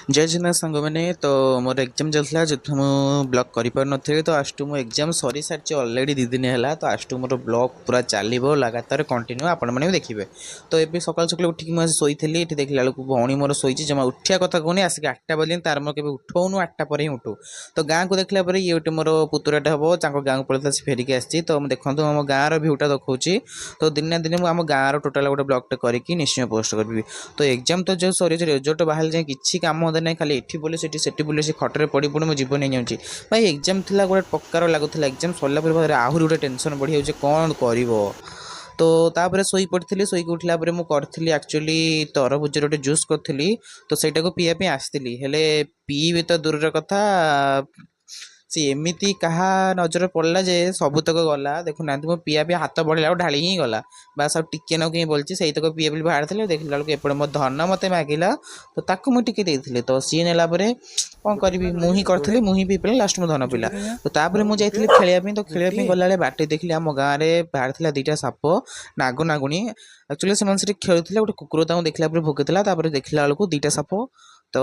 जय जगन्नाथ सांग मैंने तो मोर एग्जाम चलता जो ब्लॉग कर तो आज टू मो एग्जाम सरी सारी अलरेडी 2 दिन है तो आज टू मोर ब्लॉग पूरा चलो लगातार कंटिन्यू आपण मैंने देखिए। तो ये सकाल सकाल उठिक मुझे शोली ये देखला बेलू भौणी मोर शोची जमा उठा कथा कहूनी आसिक 8टा बजे तार मोर के उठाऊनु 8टा पर ही उठू। तो गाँव को देखला ये गोटे मोर पुतुराटे हम गाँव को पड़ता से फेरिक आसी तो देखो आम गाँव भ्यूटा देखा। तो दिन ना दिन मुझे गाँव टोटाल गोटे ब्लॉगटे करके निश्चय पोस्ट करी। तो एग्जाम तो जो सरी रिजल्ट बाहर जाए किसी काम होता नहीं खाली एठी बोले सेठी बोले से खटरे पड़ी पड़ी मो जीवन नहीं जाऊँगी भाई। एग्जाम थिला गोटे प्रकार लगुला एग्जाम सरला पर आहरी गोटे टेंशन बढ़ी जाऊँ कौन कर। तो तापर शोई पड़ी शोक उठला मुझे एक्चुअली तरबुज गोटे जूस करी तो सहीटा को पीवा आसती हेले पीबे तो दूर कथा सी एमती क्या नजर पड़ा जे सबूतक गला देखुना मो पीआ पी हाथ बढ़ला ढाली ही गला बास आ टिके ना कहीं बोलची से तक पीए बोली बाहर थे देखला बेलू एपटे मो धन मत मागिला तो ताकू मुझे टिके तो सी नेला कौन करी मुही करी मुही पी पे लास्ट में धन पिला। तो तापर मुझे खेलने तो खेलने गला बाटे देखली आम गाँव में बाहर था 2टा साप नाग नागुणी एक्चुअली से खेलुले गोटे कुकुर देखला भोगी देखला बेलू 2टा साप तो